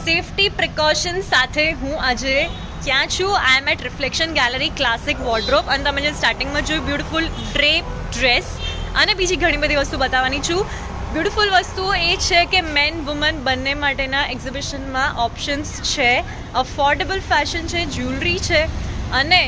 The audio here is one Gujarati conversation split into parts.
સેફટી પ્રિકોશન સાથે હું આજે ક્યાં છું? I am at reflection gallery classic wardrobe અને તમે જે સ્ટાર્ટિંગમાં જોયું બ્યુટીફુલ ડ્રેપ ડ્રેસ અને બીજી ઘણી બધી વસ્તુ બતાવવાની છું. બ્યુટીફુલ વસ્તુઓ એ છે કે મેન વુમન બંને માટેના એક્ઝિબિશનમાં ઓપ્શન્સ છે, અફોર્ડેબલ ફેશન છે, જ્વેલરી છે અને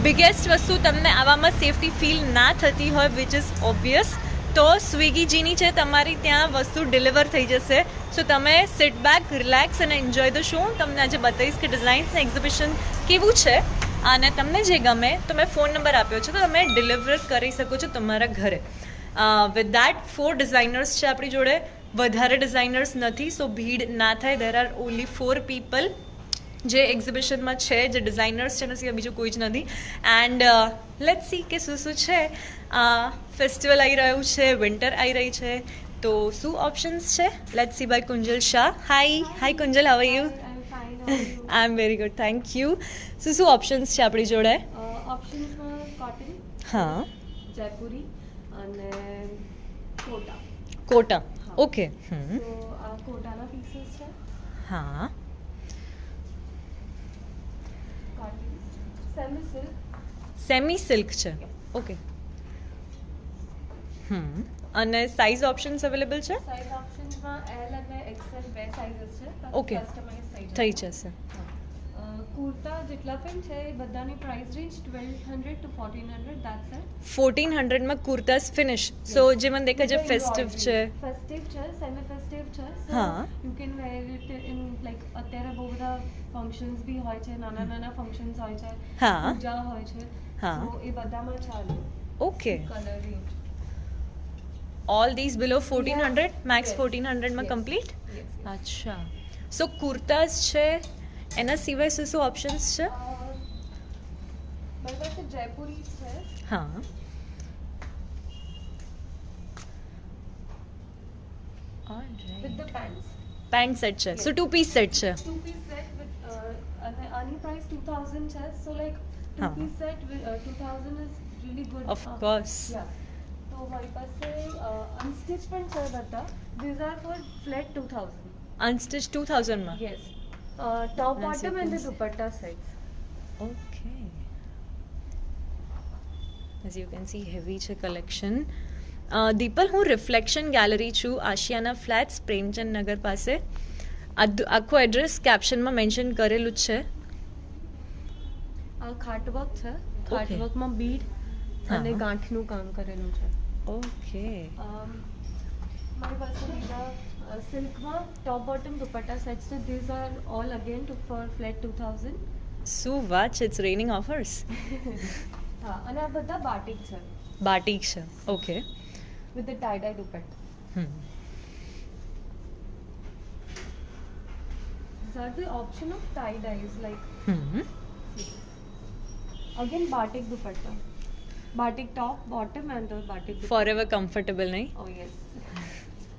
બિગેસ્ટ વસ્તુ તમને આવામાં સેફટી ફીલ ના થતી હોય વિચ ઇઝ ઓબ્વિયસ તો સ્વિગીજીની છે, તમારી ત્યાં વસ્તુ ડિલિવર થઈ જશે. સો તમે સિટ બેક, રિલેક્સ અને એન્જોય ધ શો. તમને આજે બતાવીશ કે ડિઝાઇન્સ એક્ઝિબિશન કેવું છે અને તમને જે ગમે તો મેં ફોન નંબર આપ્યો છે તો તમે ડિલિવર કરી શકો છો તમારા ઘરે. વિથ દેટ 4 ડિઝાઇનર્સ છે આપણી જોડે, વધારે ડિઝાઇનર્સ નથી સો ભીડ ના થાય. દેર આર ઓનલી 4 પીપલ જે એક્ઝિબિશનમાં છે, જે ડિઝાઇનર્સ છે એના સિવાય બીજું કોઈ જ નથી. એન્ડ લેટ્સ સી કે શું શું છે. ફેસ્ટિવલ આવી રહ્યું છે, વિન્ટર આવી રહી છે તો શું ઓપ્શન્સ છે. Let's see by Kunjal Shah. Hi Kunjal, how are you? I am very good, thank you. શું ઓપ્શન્સ છે આપણી જોડે? ઓપ્શન્સમાં કોટન, હા, જયપુરી અને કોટા. Quota, okay. તો આ કોટાના પીસીસ છે. હા, cotton, semi silk. Semi silk છે, ઓકે. અને સાઇઝ ઓપ્શન્સ અવેલેબલ છે? સાઇઝ ઓપ્શન્સમાં એલ અને એક્સએલ બે સાઇઝીસ છે. Okay. કસ્ટમાઇઝ થઈ જશે. કુર્તા જેટલા પણ છે એ બધાની price range 1200 to 1400, that's it. 1400માં કુર્તાસ ફિનિશ. સો જે મને દેખાય છે ફેસ્ટિવ છે. ફેસ્ટિવ છે, સેમી ફેસ્ટિવ છે. સો હા. You can wear it in like અત્યારે બહુ બધા ફંક્શન્સ બી હોય છે, નાના ફંક્શન્સ હોય છે, હા. પૂજા હોય છે. હા. So એ બધામાં ચાલે. Okay. Colour range. All these below 1400, max Yes. 1400માં Yes. કમ્પ્લીટ. Yes. અચ્છા, સો કુર્તાસ છે, એના સિવાય શું શું ઓપ્શન્સ છે? મારી પાસે જયપુરી છે. હા, With the pants. Pant set છે, સો 2 પીસ સેટ છે. 2 piece set with અને આની price 2000 છે. So like 2 હા. piece set with 2000 is really good. Of course. Yeah. તો મારી પાસે unstitched પણ છે બધા. These are for flat 2000. અનસ્ટિચ 2000માં. Yes. Top, As you bottom and can the see. dupatta sets. Okay, as you can C heavy છે કલેક્શન. દીપલ, હું રિફ્લેક્શન ગેલેરી છું, આશિયાના ફ્લેટ્સ, પ્રેમચંદ નગર પાસે. આખું એડ્રેસ કેપ્શનમાં મેન્શન કરેલું જ છે. આ ખાટવર્ક છે. Okay. ખાટવર્કમાં બીડ અને હા. ગાંઠનું કામ કરેલું છે. ઓકે, મારી પાસે બીજા સિલ્કમાં ટોપ બોટમ દુપટ્ટા સેટ્સ છે. These are all again for flat 2000. શું વાત છે, ઇટ્સ રેનિંગ ઓફર્સ. હા, અને આ બધા બાટિક છે બાટિક છે, okay. With the tie dye dupatta. These are the option of tie dyes, like again batik dupatta, batik top, bottom and the batik dupatta. Forever comfortable નહીં? Oh yes.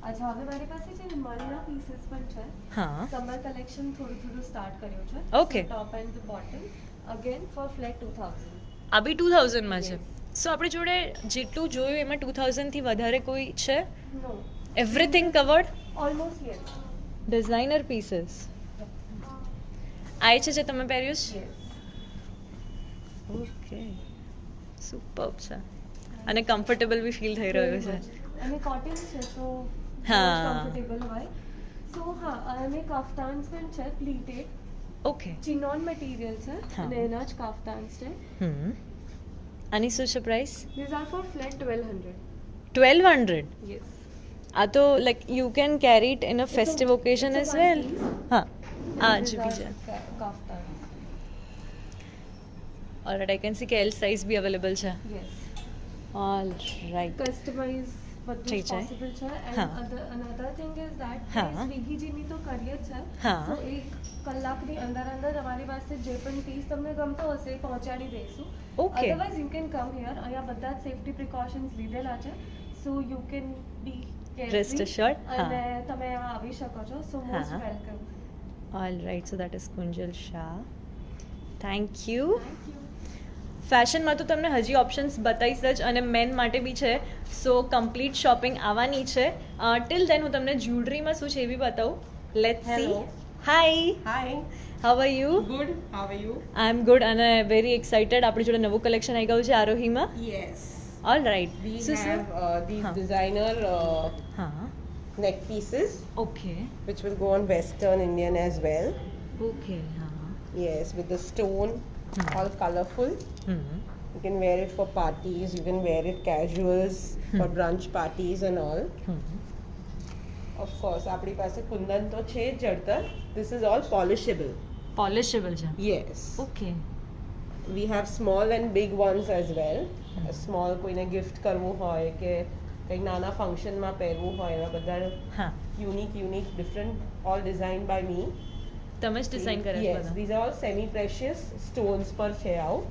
અચ્છા, હવે મારી પાસે છે ને મલના પીસીસ પણ છે. હા, સમર કલેક્શન થોડું સ્ટાર્ટ કર્યું છે. Okay. Top and the bottom again for flat 2000. આ બી 2000માં છે. Yes. સો આપણી જોડે જેટલું જોયું એમાં 2000થી વધારે કોઈ છે? No, everything covered? almost yes. Designer pieces આ છે જે તમે પહેર્યું છે? Yes. ઓકે, સુપર છે અને કમ્ફર્ટેબલ બી ફીલ થઈ રહ્યું છે. અને કોટન છે તો હા. કમ્ફર્ટેબલ હોય. સો હા, અને કાફતાન્સ પણ છે પ્લીટેડ. ઓકે. ચિનોન મટીરિયલ છે હા. અને એના જ કાફતાન્સ છે. આની શું છે price? These are for flat 1200. 1200. Yes. આ તો like you can carry it in a festive occasion it's as a one well. piece. હા, આ These જ are બીજા. kaftans. All right, I can see કે એલ સાઇઝ બી અવેલેબલ છે. Yes. All right. Customize બધું થઈ જાય. possible છે. હા. And another thing is that હા. સ્વિગી જેની તો કરીએ જ છે. હા. So એક કલાકની અંદર તમારી પાસે જે પણ પીસ તમને ગમતો હશે એ પહોંચાડી દઈશું. Okay. Otherwise you can come here. અહીંયા બધા જ સેફટી પ્રિકોશન્સ લીધેલા છે. So you can be carefree. Rest assured. હા. અને તમે અહીંયા આવી શકો છો. So most હા. welcome. All right, so that is Kunjal Shah. Thank you. Thank you. ફેશનમાં તો તમને હજી ઓપ્શન્સ બતાવીશ જ અને મેન માટે બી છે. સો કમ્પ્લીટ શોપિંગ આવવાની છે. ટિલ દેન હું તમને જ્વેલરીમાં શું છે એ બી બતાવું. Let's see. Hello. Hi, Hi, how are you? good. How are you? I am good અને વેરી એક્સાઇટેડ. આપણી જોડે નવું કલેક્શન આવી ગયું છે આરોહીમાં. Yes. All right. We So, have these Huh. designer હા, neck pieces, okay which will go on Western Indian as well. Okay, હા. Yes, with the stone, all colorful. હમ. You can wear it for parties. You can wear it casuals for brunch parties and all. Hmm. Of course, આપણી પાસે કુંદન તો છે જ જડતર. This is all polishable. પોલિશેબલ છે. Yes. Okay. We have small and big ones as well. Small કોઈને gift કરવું હોય કે કંઈક નાના ફંક્શનમાં પહેરવું હોય એવા બધા હા, unique different, all designed by me. તમે જ ડિઝાઇન કર્યા છે Yes, બધા. these are all semi precious stones per છે આવું.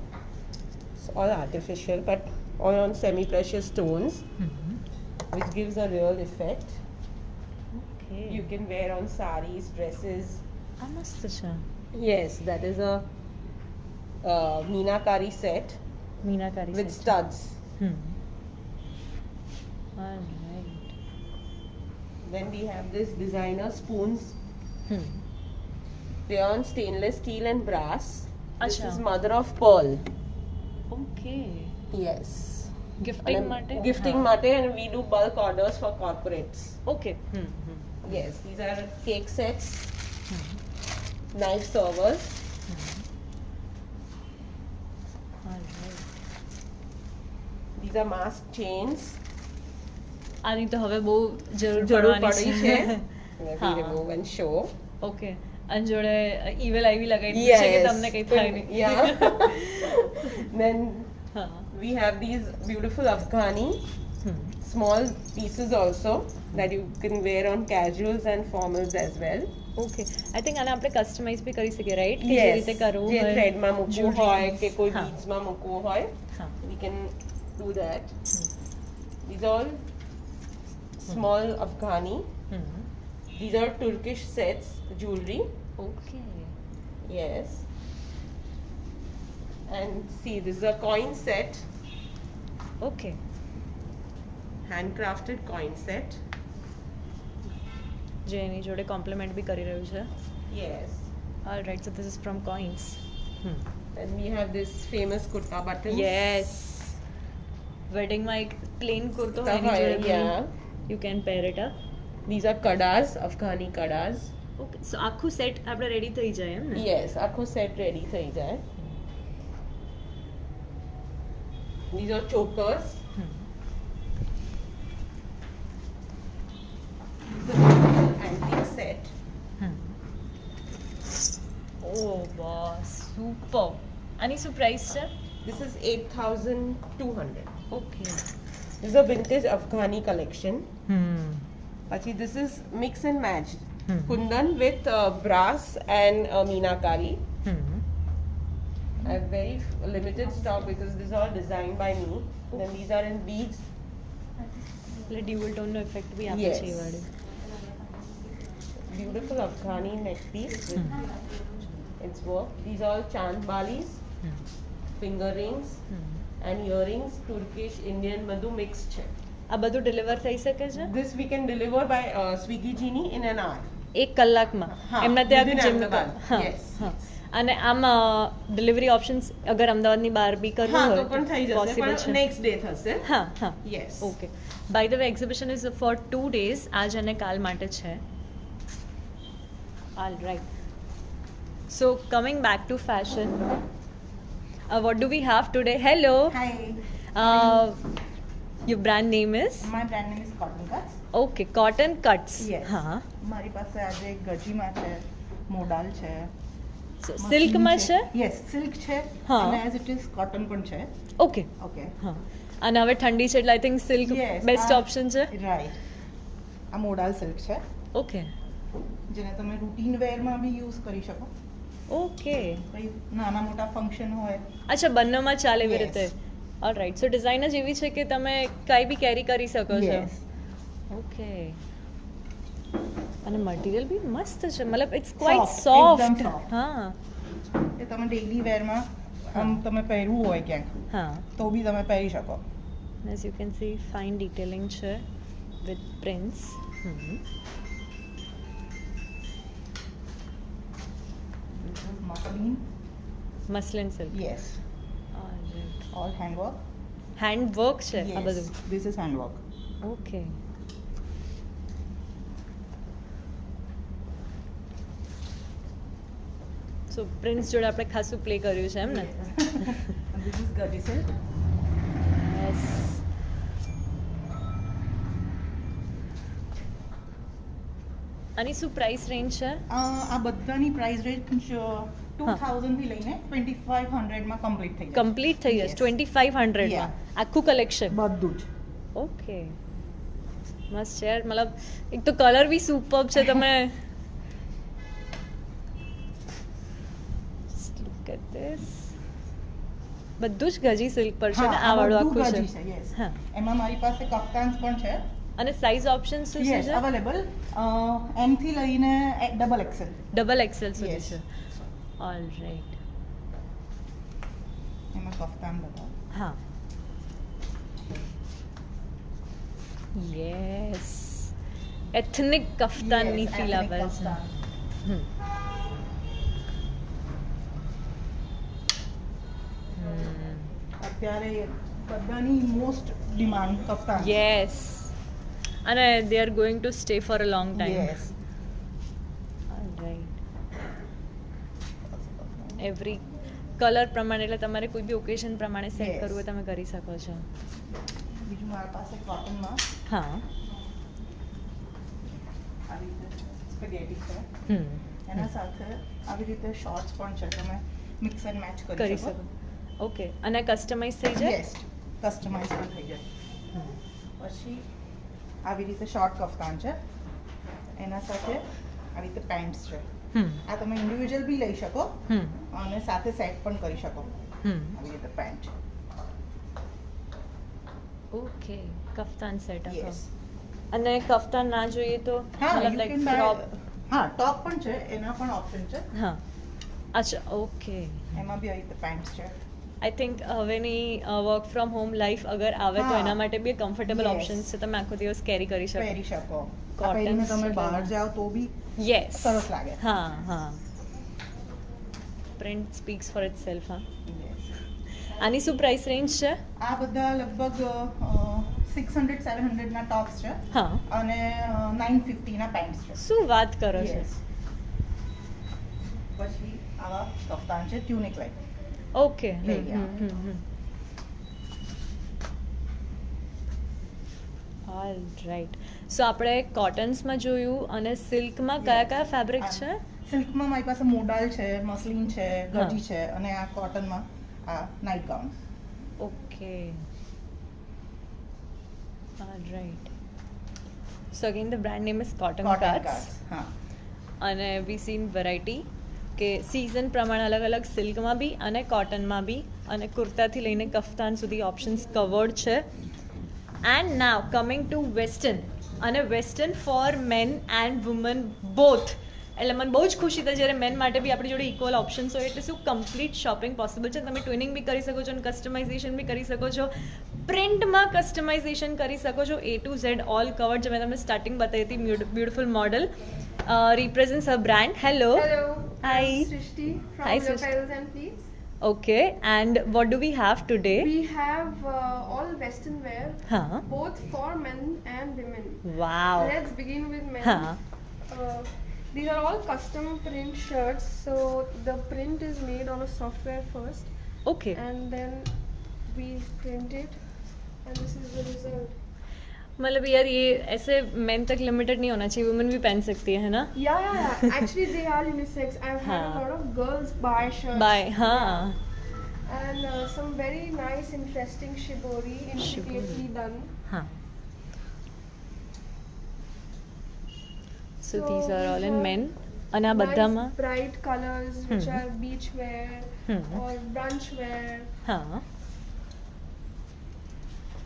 It's all artificial but all on semi precious stones, hmm. which gives a real effect. Okay. You can wear on saris, dresses. આ મસ્ત છે. Yes, that is a meenakari set મીનાકારી with set. studs. Hmm. Alright. Then we have this designer spoons. Hmm. They are on stainless steel and brass. This Acha. is mother of pearl. Okay. Yes. Gifting And માટે? Gifting હા. mate, and we do bulk orders for corporates. Okay. Hmm. Hmm. Yes, these are cake sets, hmm. knife servers. Alright. These are mask chains. આની તો હવે બહુ જરૂર જરૂર પડવાની પડી છે. છે. We હા. remove and show. ઓકે. અને જોડે ઈવેલ આવી લગાવી દીધી છે કે તમને કંઈ થાય નહીં. Yeah. Then હા. we have these beautiful Afghani hmm. small pieces also that you can wear on casuals and formals as well. Okay. I think આને આપણે કસ્ટમાઇઝ બી કરી શકીએ રાઈટ કે જે Yes, રીતે કરવું જે હોય થ્રેડમાં મૂકવું jewelry હોય કે કોઈ હા. બીડ્સમાં મૂકવું હોય, હા. we can do that. These are all small Afghani. Hmm. These are Turkish sets, jewelry. Okay. Yes. And see, this is a coin set, okay. handcrafted coin set. જે એની જોડે કોમ્પ્લિમેન્ટ બી કરી રહ્યું છે. Yes. Alright, so this is from coins. And we have this famous kurta buttons. Yes. વેડિંગમાં એક પ્લેન કુર્તો હોય એની હોય, જોડે yeah. You can pair it up. These are kadas, Afghani kadas. Okay. So આખું સેટ આપણે રેડી થઈ જાય એમ ને? Yes, આખો set ready થઈ જાય. These are chokers. Hmm. This is a beautiful antique set. હમ. ઓ વાહ, સુપર. આની શું પ્રાઇસ છે? This is 8,200. Okay. This is a vintage Afghani collection. Hmm. Pachi, this is mix and match. Hmm. Kundan with brass and meenakari. Hmm. I have very limited stock because these are all designed by me. Then these are in beads. એટલે ડ્યુઅલ ટોનનો ઇફેક્ટ બી આપે Yes. છે એ વાળી. Beautiful Afghani neck piece with its work. These are all chand balis, hmm. finger rings, hmm. and earrings. Turkish, Indian, Madhu mixed છે. આ બધું ડિલિવર થઈ શકે છે This we can deliver by Swiggy Genie in an hour. 1 કલાકમાં હા, એમના ત્યાં within જેમ Ahmedabad. હા, Yes, હા. yes. અને આમ ડિલિવરી ઓપ્શન્સ અગર અમદાવાદની બહાર બી કરવું હા તો હોય પણ થઈ જશે પોસિબલ પણ છે? નેક્સ્ટ ડે થશે. હા હા. Yes. Okay. By the way exhibition is for 2 days, આજ અને કાલ માટે છે. All right. So coming back to fashion, what do we have today? Hello, Hi, your brand name is? my brand name is Cotton Cuts. Okay, cotton cuts. Yes. હા. મારી પાસે આજે ગજીમાં છે, મોડાલ છે, સિલ્કમાં છે? યસ સિલ્ક છે હા. અને એઝ ઇટ ઇઝ કોટન પણ છે. ઓકે. ઓકે હા. અને હવે ઠંડી છે એટલે I think silk Yes, best આ- ઓપ્શન છે. રાઈટ. આ મોડાલ સિલ્ક છે ઓકે. જેને તમે રૂટીન વેરમાં બી યુઝ કરી શકો. ઓકે. કંઈ નાના મોટા ફંક્શન હોય. અચ્છા, બંનેમાં ચાલે એવી Yes. રીતે. ઓલરાઈટ. સો ડિઝાઇન જ એવી છે કે તમે કાંઈ બી કેરી કરી શકો છો. Yes. ઓકે. અને મટીરિયલ બી મસ્ત છે, મતલબ ઇટ્સ ક્વાઇટ Soft, એકદમ સોફ્ટ. soft. હા એ તમે ડેઈલી વેરમાં આમ તમે પહેરવું હોય ક્યાંક હા. તો બી તમે પહેરી શકો. As you can see fine detailing છે with prints. Muslin silk yes all handwork hand work છે આ બધું this is handwork okay so prints જોડે આપણે ખાસું પ્લે કર્યું છે એમ ને this is gajji silk yes આની શું પ્રાઇસ રેન્જ છે આ બધાની પ્રાઇસ રેન્જ 2000 થી લઈને 2500 માં કમ્પ્લીટ થઈ જાય કમ્પ્લીટ થઈ જશે 2500 Yeah. માં આખું કલેક્શન બધું જ ઓકે મસ્ત છે યાર મતલબ એક તો કલર બી સુપર્બ છે તમે Just look at this. બધું જ ગજી સિલ્ક પર છે ને આ વાળું આખું છે યસ હા એમાં મારી પાસે કફતાન્સ પણ છે અને સાઇઝ ઓપ્શન શું યસ છે અવેલેબલ એમ થી લઈને ડબલ એક્સેલ ડબલ એક્સેલ સુધી Yes. છે ઓલરાઈટ એમાં કફતાન બધા હા યસ એથનિક કફતાનની Yes, ફીલ ethnic આવે છે કફતાન. હમ. અત્યારે બધાની મોસ્ટ ડિમાન્ડ કફતાન યસ અને they are going to stay for a long time yes right every colour પ્રમાણે એટલે તમારે કોઈ બી ઓકેશન પ્રમાણે સેટ Yes. કરવું હોય તમે કરી શકો છો બીજું મારા પાસે કોટનમાં હા આવી રીતે સ્પેગેટી છે હમ એના સાથે આવી રીતે શોર્ટ્સ પણ છે તમે મિક્સ એન્ડ મેચ કરી કરી શકો શકો ઓકે અને કસ્ટમાઇઝ થઈ જાય યસ કસ્ટમાઇઝ પણ થઈ જાય પછી આવી રીતે શોર્ટ કફતાન છે એના સાથે આવી રીતે પેન્ટ્સ છે હમ આ તમે ઇન્ડિવિજ્યુઅલ બી લઈ શકો હમ અને સાથે સેટ પણ કરી શકો હમ આવી રીતે પેન્ટ ઓકે કફતાન સેટ યસ અને કફતાન ના જોઈએ તો હા મતલબ you લાઈક can buy- ટોપ હા ટોપ પણ છે એના પણ ઓપ્શન છે હા અચ્છા ઓકે એમાં બી આવી રીતે પેન્ટ્સ છે આઈ થિંક હવેની વર્ક ફ્રોમ હોમ લાઈફ અગર આવે તો હા. એના માટે બી કમ્ફર્ટેબલ Yes. ઓપ્શન્સ છે તમે આખો દિવસ કેરી કરી શકો પહેરી શકો આ Cottons પહેરીને તમે છે. બહાર જાઓ તો બી યસ સરસ લાગે. હા હા print speaks four it self હા આની શું પ્રાઇસ રેન્જ છે આ બધા લગભગ 600 700 ના ટોપ્સ છે હા અને 950 ના પેન્ટ્સ છે શું વાત કરો છો Yes. પછી આવા કફતાન છે tunic like okay all right સો આપણે કોટન્સમાં જોયું અને સિલ્કમાં કયા કયા ફેબ્રિક છે સિલ્કમાં મારી પાસે મોડાલ છે મસલિન છે હા. ગજી છે અને આ કોટનમાં આ night gown okay all right so again the brand name is cotton cotton cards cards હા અને વી સીન વેરાયટી કે સિઝન પ્રમાણે અલગ અલગ સિલ્કમાં બી અને કોટનમાં બી અને કુર્તાથી લઈને કફતાન સુધી ઓપ્શન્સ કવર્ડ છે and now coming to western અને western for men and women both એટલે મને બહુ જ ખુશી થાય જ્યારે મેન માટે બી આપણી જોડે ઇક્વલ ઓપ્શન્સ હોય એટલે શું કમ્પ્લીટ શોપિંગ પોસિબલ છે તમે ટ્વિનિંગ બી કરી શકો છો અને કસ્ટમાઇઝેશન બી કરી શકો છો પ્રિન્ટમાં કસ્ટમાઇઝેશન કરી શકો છો A to Z all covered જે મેં તમને સ્ટાર્ટિંગ બતાવી હતી beautiful model represents her brand. Hello. Hello. Hi. I'm Srishti from Hi, Your Srishti. Petals and Pleats. Okay. And what do we have today? We have all Western wear, Huh. both for men and women. Wow. Let's begin with men. Huh. These are all custom print shirts. So the print is made on a software first, Okay. and then we print it, and this is the result. मतलब यार ये ऐसे मेन तक लिमिटेड नहीं होना चाहिए वुमेन भी पहन सकती है ना Yeah. Actually, they are unisex. I've had a Huh. lot of girls buy shirts. Bye हाँ And some very nice, interesting shibori, intricately done. हाँ so these are all in men અને આ બધામાં Nice bright colors which Hmm. are beach wear or brunch wear. હા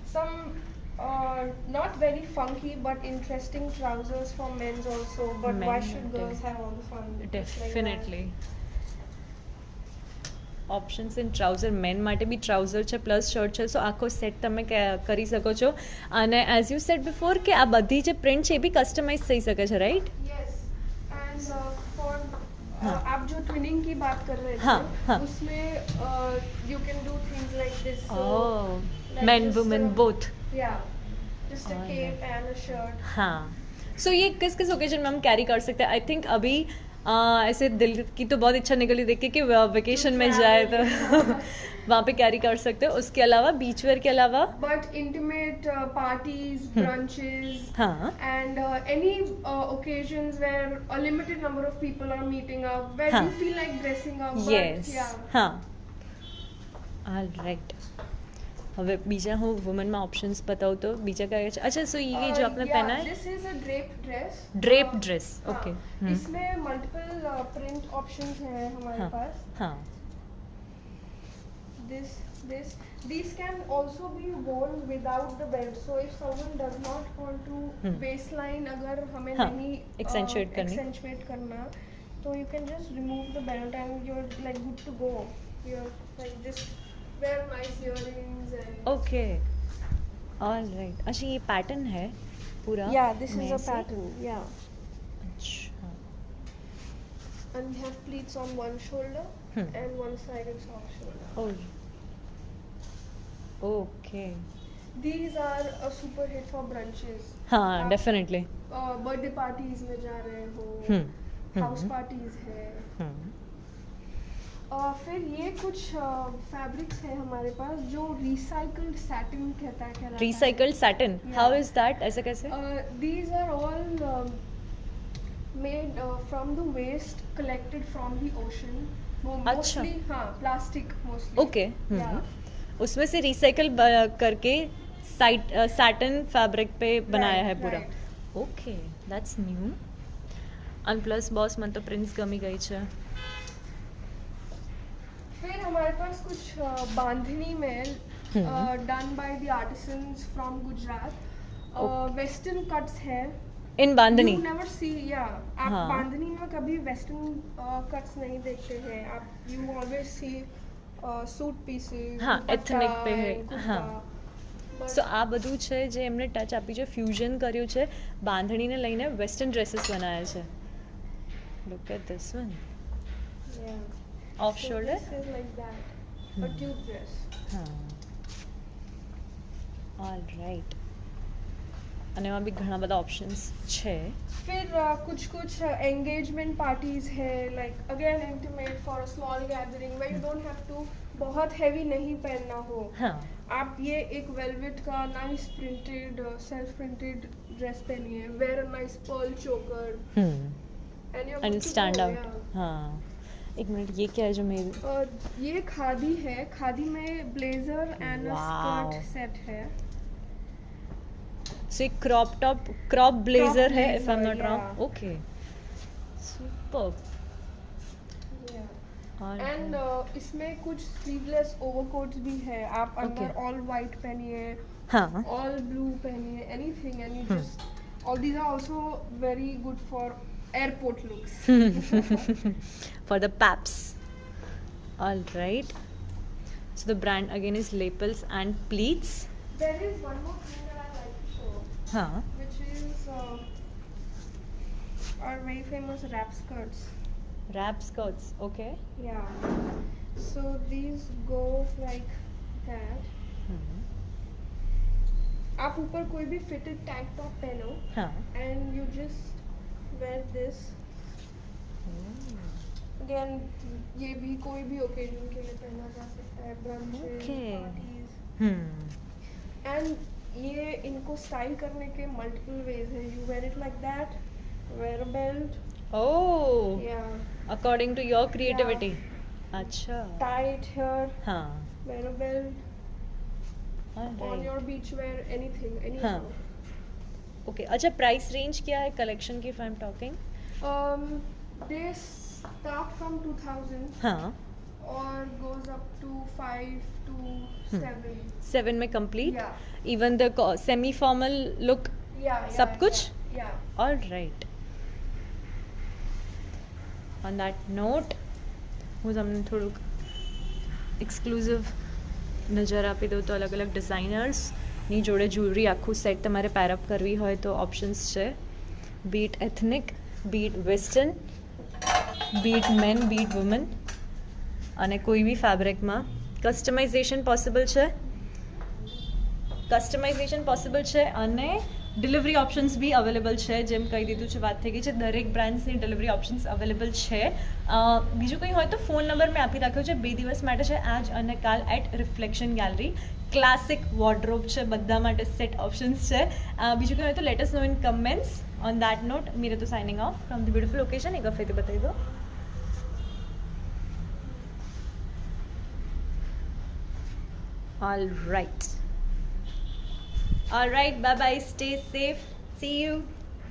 Some not very funky but interesting trousers for men's also. But why Men should માટે. girls have all the fun? It's like definitely options in trouser men માટે બી ટ્રાઉઝર છે પ્લસ શર્ટ છે સો આખો સેટ તમે કરી શકો છો અને એઝ યુ સેડ બિફોર કે આ બધી જે પ્રિન્ટ છે એ બી કસ્ટમાઇઝ થઈ શકે છે right that. Yes, and for आप जो ट्विनिंग की बात कर रहे थे हाँ, हाँ. उसमें you can do things like this men women both. या just a Alright. Cape and a shirt. हाँ, सो ये किस किस ओकेजन में हम कैरी कर सकते हैं? आई थिंक अभी ऐसे दिल की तो बहुत इच्छा निकली देख के कि वेकेशन में जाए तो वहाँ पे कैरी कर सकते हो. उसके अलावा बीच वेयर के अलावा But intimate parties, brunches, हाँ, and any occasions where a limited number of people are meeting up, where हाँ. you feel like dressing up. But yes, yeah. હા, રાઈટ. હવે બીજા હું વુમનમાં ઓપ્શન્સ બતાવું તો બીજા કયા છે? अच्छा, सो ये जो आपने पहना है This is a draped dress. Drape dress. हाँ, ओके. इसमें multiple print options हैं हमारे हाँ, पास. हाँ, These can also be worn without the belt. So if someone does not want to waistline अगर हमें हाँ, नहीं accentuate करनी. accentuate करना, तो you can just remove the belt and you're like good to go. You're like just wear nice earrings and. Okay, all right. अच्छा, ये पैटर्न है पूरा? Yeah, this is में a से? pattern. Yeah, अच्छा. and we have pleats on one shoulder and one side is off shoulder. Okay. These are a super hit for brunches. हाँ, आप, डेफिनेटली. बर्थडे पार्टीज में जा रहे हो, हाउस पार्टीज है. फिर ये कुछ फैब्रिक्स है हमारे पास जो रिसाइकल्ड सैटिन कहलाता है. Recycled satin, Yeah. How is that? ऐसे कैसे? These are all made from the waste collected from the ocean. अच्छा. Mostly, हाँ, plastic mostly. ओके. Yeah. उसमें से रिसाइकल करके सैटिन फैब्रिक पे बनाया है पूरा. right. Okay, that's new. અને પ્લસ બોસ મને તો પ્રિન્સ ગમી ગઈ છે. फिर हमारे पास कुछ बांधनी में done by the artisans from Gujarat. Western cuts है. इन बांधनी. You never see, yeah. आप हाँ. बांधनी में कभी वेस्टर्न कट्स नहीं देखते हैं. आप you always see suit pieces. हाँ, ethnic पे है. हाँ. સો આ બધું છે જે એમને ટચ આપી છે, ફ્યુઝન કર્યું છે, બાંધણીને લઈને વેસ્ટર્ન ડ્રેસીસ બનાવ્યા છે. Look at this one. Off shoulder. This is like that. A tube dress. હા, ઓલ રાઈટ. અને એમાં બી ઘણા બધા ઓપ્શન્સ છે. फिर कुछ एंगेजमेंट पार्टीज है, like again intimate for a small gathering where you don't have to बहुत हैवी नहीं पहनना हो. हाँ, आप ये एक वेलवेट का nice printed self printed dress पहनिए. Wear a nice pearl choker and you and stand out. हाँ, एक मिनट, ये क्या है जो मेरे? ये खादी है. खादी में blazer and Wow. Skirt set है. सो एक क्रॉप ब्लेजर है, if I am not blazer, wrong. yeah. Okay, super. And इसमें कुछ स्लीवलेस ओवरकोट्स भी है. आप अंदर Okay. ऑल वाइट पहनिए, हाँ. all blue पहनिए, anything, and you just all these are also very good for airport looks. For the paps. All right. So the brand again is Lapels and Pleats. There is one more thing that I like to show, Huh. which is our very famous wrap skirts. Wrap skirts. Okay. Yeah. So these go like that. आप ऊपर कोई भी fitted tank top पहनो हाँ. and you just wear this. Again, ये भी कोई भी occasion के लिए पहना जा सकता है. Brunches, Okay. parties. And ये इनको स्टाइल करने के मल्टीपल वेज है. You wear it like that, wear a belt. Oh. Yeah. According to your creativity. अच्छा. Tie it here, हाँ. wear a belt. All On your right. beach wear, anything, anyhow. Okay. अच्छा, प्राइस रेंज क्या है कलेक्शन की, if I'm talking? They start from 2000 हाँ. or goes up to 5 to 7. 7 में complete. Yeah. Even the semi formal look. Yeah. सब कुछ? Yeah. All right. On that note, હું તમને થોડુંક એક્સક્લુઝિવ નજર આપી દઉં તો અલગ અલગ ડિઝાઇનર્સની જોડે જ્વેલરી આખું સેટ તમારે પેરઅપ કરવી હોય તો ઓપ્શન્સ છે. Bit ethnic, bit western, bit men bit women અને કોઈ બી ફેબ્રિકમાં કસ્ટમાઇઝેશન પોસિબલ છે અને ડિલિવરી ઓપ્શન્સ બી અવેલેબલ છે. જેમ કહી દીધું છે, વાત થઈ ગઈ છે, દરેક બ્રાન્ડ્સની ડિલિવરી ઓપ્શન્સ અવેલેબલ છે. બીજું કંઈ હોય તો ફોન નંબર મેં આપી રાખ્યો છે. 2 દિવસ માટે છે, આજ અને કાલ at reflection gallery. Classic wardrobe છે, બધા માટે સેટ ઓપ્શન્સ છે. બીજું કંઈ હોય તો let us know in comments. On that note મીરે તો signing off from the beautiful location. એક વખત બતાવી દો. All right. Bye bye. Stay safe. See you.